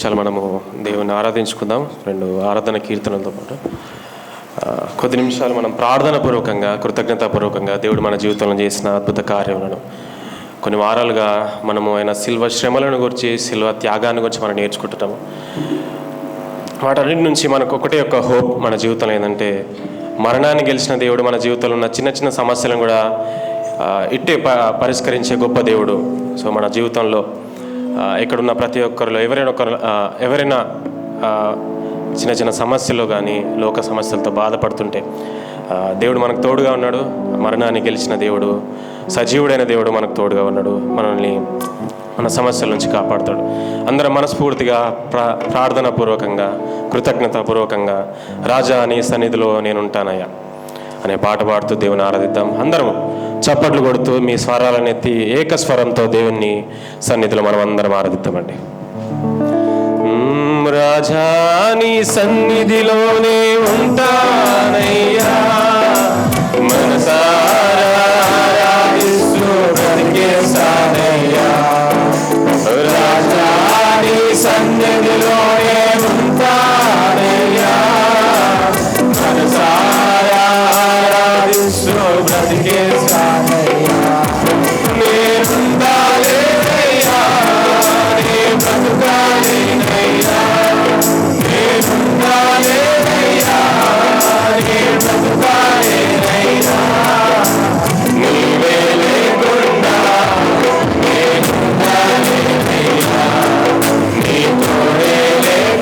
చాలా మనము దేవుని ఆరాధించుకుందాం. 2 ఆరాధన కీర్తనలతో పాటు కొద్ది నిమిషాలు మనం ప్రార్థనాపూర్వకంగా, కృతజ్ఞతాపూర్వకంగా దేవుడు మన జీవితంలో చేసిన అద్భుత కార్యములను, కొన్ని వారాలుగా మనము ఆయన శిల్వ శ్రమలను గురించి, శిల్వ త్యాగాన్ని గురించి మనం నేర్చుకుంటున్నాము. వాటన్నిటి నుంచి మనకు ఒకటే ఒక హోప్ మన జీవితంలో ఏంటంటే, మరణాన్ని గెలిచిన దేవుడు మన జీవితంలో ఉన్న చిన్న చిన్న సమస్యలను కూడా ఇట్టే పరిష్కరించే గొప్ప దేవుడు. సో మన జీవితంలో ఇక్కడున్న ప్రతి ఒక్కరిలో ఎవరైనా చిన్న చిన్న సమస్యలు కానీ, లోక సమస్యలతో బాధపడుతుంటే దేవుడు మనకు తోడుగా ఉన్నాడు. మరణాన్ని గెలిచిన దేవుడు, సజీవుడైన దేవుడు మనకు తోడుగా ఉన్నాడు. మనల్ని మన సమస్యల నుంచి కాపాడుతాడు. అందరం మనస్ఫూర్తిగా ప్రార్థనాపూర్వకంగా, కృతజ్ఞతాపూర్వకంగా రాజా నీ సన్నిధిలో నేనుంటానయ్యా అనే పాట పాడుతూ దేవుని ఆరాధిద్దాం. అందరం చప్పట్లు కొడుతూ మీ స్వరాలను ఎత్తి ఏకస్వరంతో దేవుని సన్నిధిలో మనం అందరం ఆరాధిద్దామండి. రాజా నీ సన్నిధిలోనే ఉంటానయ్యా, మనసారా ఆరాధిస్తూ బ్రతికేస్తానయ్యా. రాజా నీ సన్నిధిలోనే ఉంటానయ్యా, మనసారా ఆరాధిస్తూ బ్రతికేస్తానయ్యా. నేనుండాలేనయ్యా, నీ బ్రతుకాలేనయ్యా, నేనుండాలేనయ్యా, నీ బ్రతుకాలేనయ్యా. నీవే లేకుండా నేనుండాలేనయ్యా, నీ తోడే లేకుండా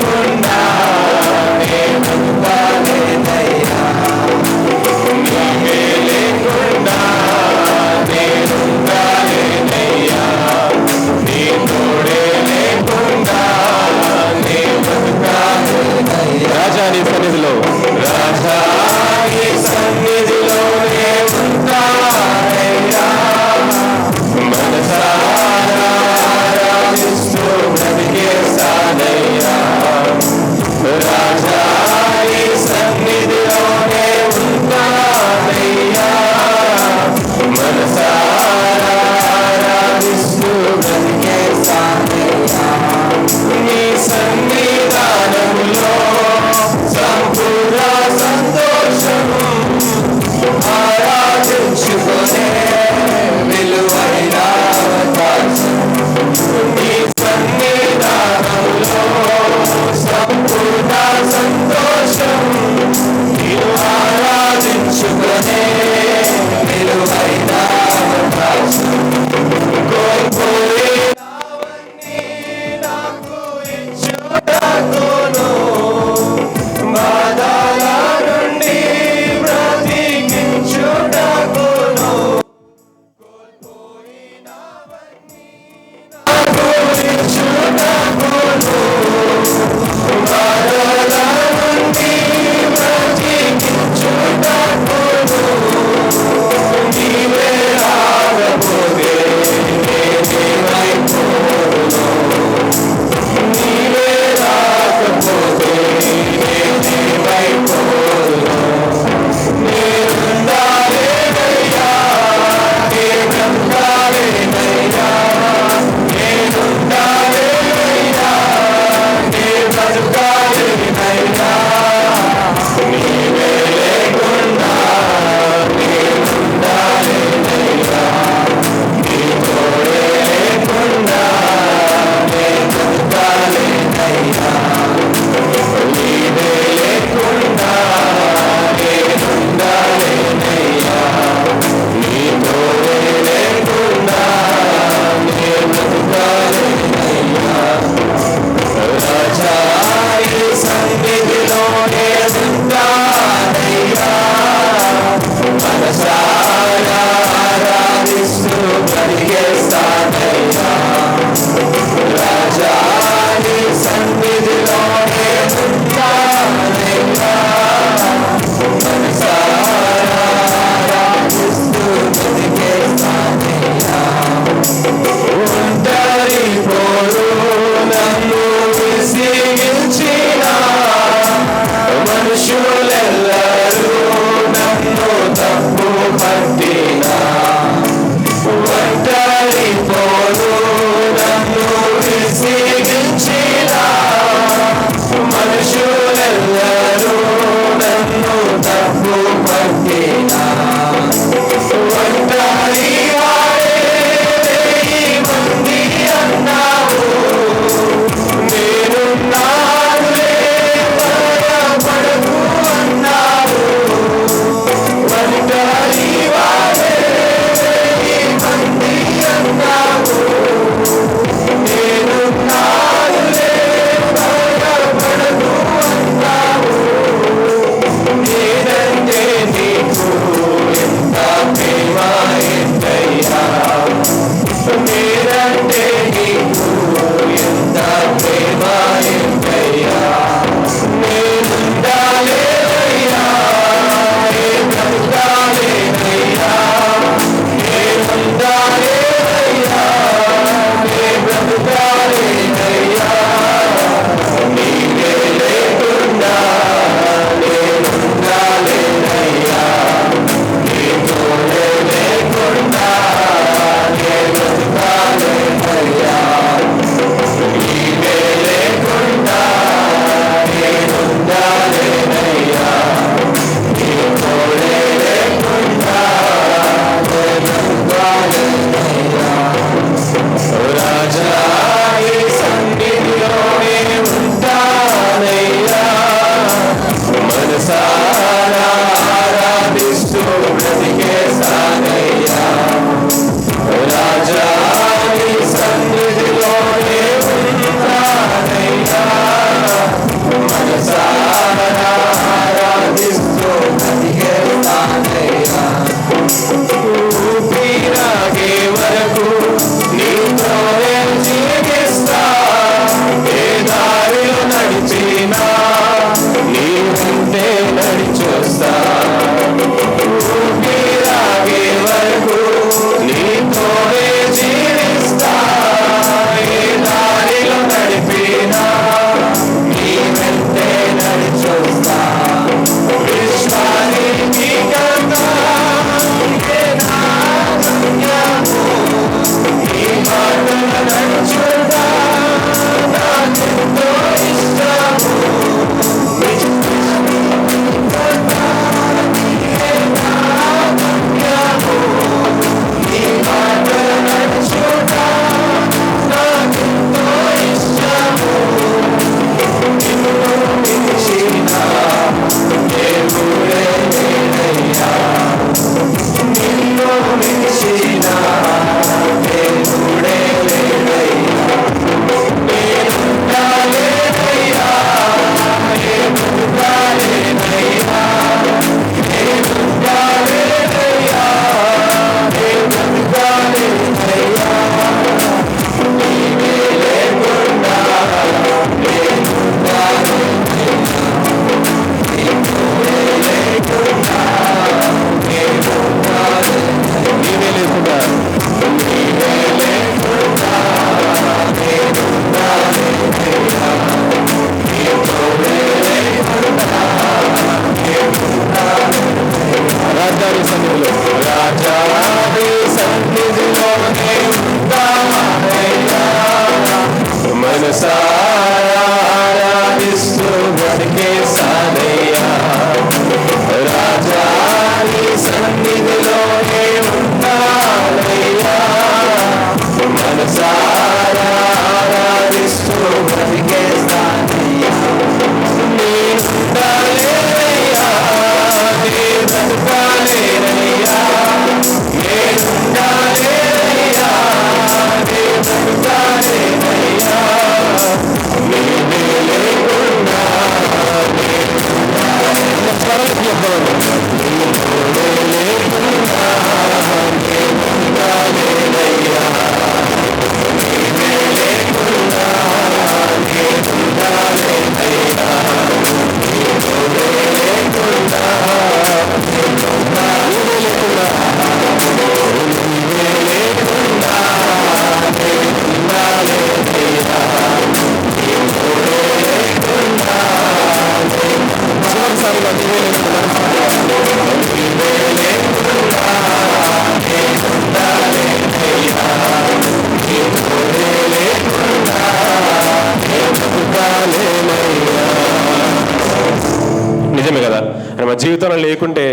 మన జీవితంలో లేకుంటే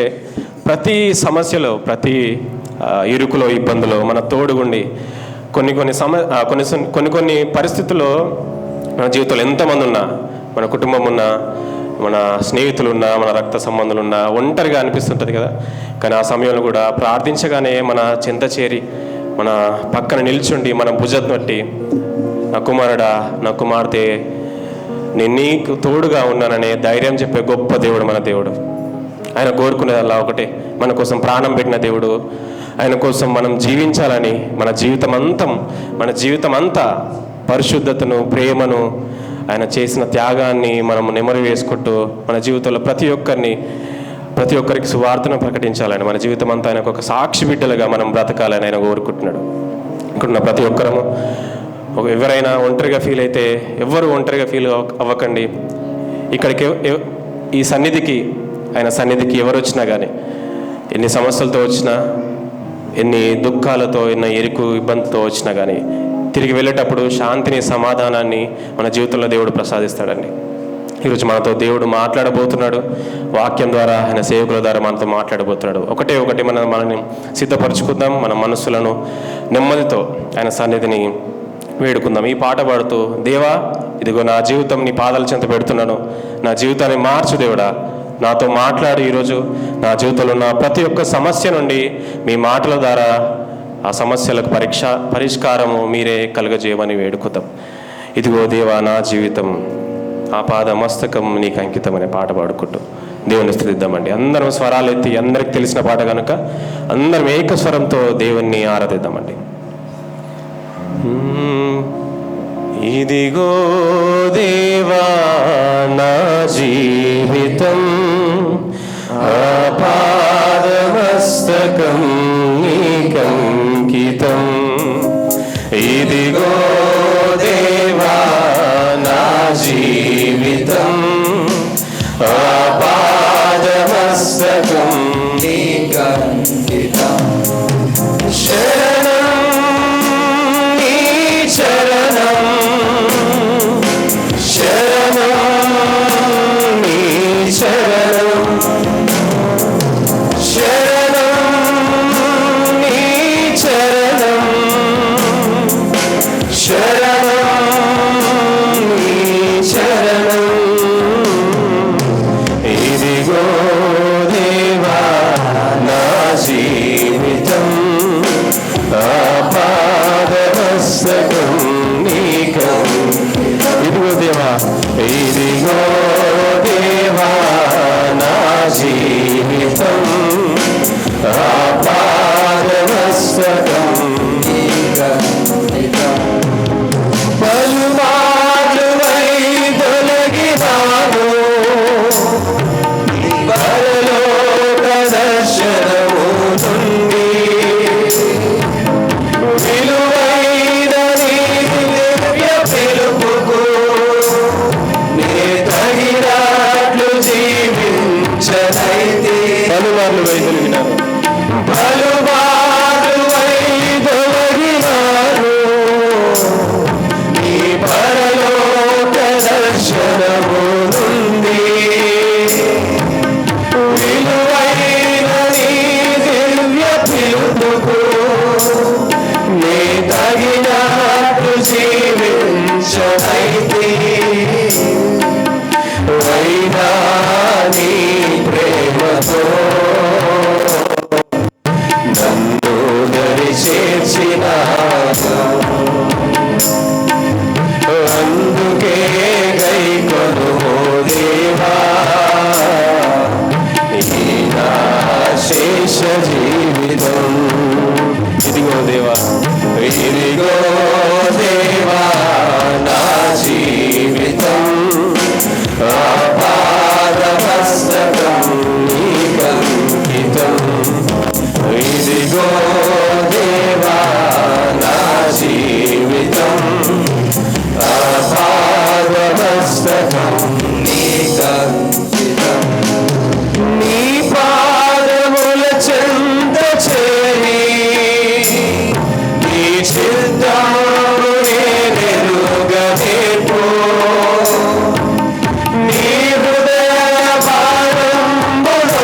ప్రతి సమస్యలో, ప్రతి ఇరుకులో, ఇబ్బందులో మన తోడుగుండి కొన్ని పరిస్థితుల్లో మన జీవితంలో ఎంతమంది ఉన్నా, మన కుటుంబం ఉన్నా, మన స్నేహితులు ఉన్నా, మన రక్త సంబంధులు ఉన్నా ఒంటరిగా అనిపిస్తుంటుంది కదా. కానీ ఆ సమయంలో కూడా ప్రార్థించగానే మన చెంత చేరి మన పక్కన నిల్చుండి మన భుజం తట్టి, నా కుమారుడా, నా కుమార్తె, నేను నీకు తోడుగా ఉన్నాననే ధైర్యం చెప్పే గొప్ప దేవుడు మన దేవుడు. ఆయన కోరుకునేదల్లా ఒకటే, మన కోసం ప్రాణం పెట్టిన దేవుడు. ఆయన కోసం మనం జీవించాలని మన జీవితం అంతా పరిశుద్ధతను, ప్రేమను, ఆయన చేసిన త్యాగాన్ని మనం నెమరు వేసుకుంటూ మన జీవితంలో ప్రతి ఒక్కరికి సువార్తను ప్రకటించాలని, మన జీవితం అంతా ఆయనకు ఒక సాక్షి బిడ్డలుగా మనం బ్రతకాలని ఆయన కోరుకుంటున్నాడు. ఇక్కడున్న ప్రతి ఒక్కరము ఎవరైనా ఒంటరిగా ఫీల్ అయితే ఎవరు ఒంటరిగా ఫీల్ అవ్వకండి. ఇక్కడికి ఆయన సన్నిధికి ఎవరు వచ్చినా కానీ, ఎన్ని సమస్యలతో వచ్చినా, ఎన్ని దుఃఖాలతో, ఎన్ని ఇబ్బందితో వచ్చినా కానీ తిరిగి వెళ్ళేటప్పుడు శాంతిని, సమాధానాన్ని మన జీవితంలో దేవుడు ప్రసాదిస్తాడండి. ఈరోజు మనతో దేవుడు మాట్లాడబోతున్నాడు. వాక్యం ద్వారా, ఆయన సేవకుల ద్వారా మనతో మాట్లాడబోతున్నాడు. ఒకటి మనల్ని సిద్ధపరచుకుందాం. మన మనస్సులను నెమ్మదితో ఆయన సన్నిధిని వేడుకుందాం. ఈ పాట పాడుతూ, దేవా, ఇదిగో నా జీవితం నీ పాదాల చెంత పెడుతున్నాను, నా జీవితాన్ని మార్చు దేవుడా, నాతో మాట్లాడి ఈరోజు నా జీవితంలో ఉన్న ప్రతి ఒక్క సమస్య నుండి మీ మాటల ద్వారా ఆ సమస్యలకు పరిష్కారము మీరే కలుగజేయమని వేడుకుందాం. ఇదిగో దేవా, నా జీవితం ఆ పాద మస్తకం నీకు అంకితం అనే పాట పాడుకుంటూ దేవుని స్తుతిద్దామండి. అందరం స్వరాలు ఎత్తి, అందరికి తెలిసిన పాట కనుక అందరం ఏక స్వరంతో దేవుణ్ణి ఆరాధిద్దామండి. ఇదిగో దేవా, నా జీవితం ఆపాదమస్తకం నీకంకితం. ఇదిగో దేవా, నా జీవితం ఆపాదమస్తకం నీకంకితం. శరణం నీ చరణం, శరణం నీ చరణం, శరణం నీ చరణం, శరణం నీ చరణం. ఇదిగో దేవా, నా జీవితం ఆపాదమస్తకం నీకం. ఇదిగో దేవా, ఇదిగో దేవా, నా జీవితం ఆపాదమస్తకం నీకం. పలుమార్లువై తొలగినాను, పరలోక దర్శనము నుండి విలువైన నీ దివ్య పిలుపుకు నే తగినట్లు జీవించనైతే. పలుమార్లువై తొలగినాను, పలుమార్లువై తొలగినాను, నీ పరలోక దర్శనము నుండి విలువైన నీ దివ్య పిలుపుకు నే తగినట్లు జీవించనైతే. వైనా నీ ప్రేమతో నన్ను దరి చేర్చినావు, అందుకే గైకొనుము దేవా ఈ నా శేష జీవితం. ఇదిగో దేవా, ఇదిగో దేవా, నా జీవితం ఆపాదమస్తకం నీకంకితం. ఇదిగో దేవా, నా జీవితం ఆపాదమస్తకం నీకంకితం. నీ పాదముల చెంత చేరి నీ చిత్తమును నేనెరుగనేర్పు, నీ హృదయ భారంబును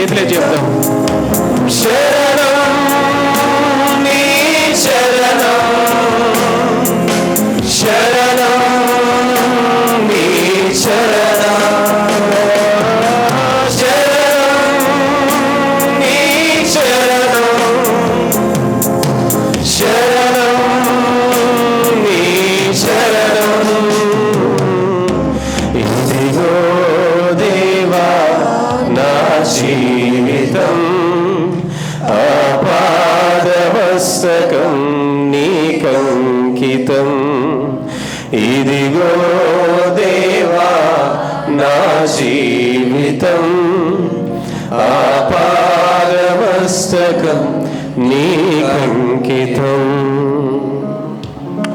చేతులే చెప్తాం. శరణం నీ శరణం, శరణం నీ శరణం, శరణం నీ శరణం, శరణం నీ శరణం. ఇదిగో దేవా నా జీవితం, ఆపాదమస్తకం నీకంకితం. ఇదిగో దేవా నా జీవితం, ఆపాదమస్తకం నీకంకితం.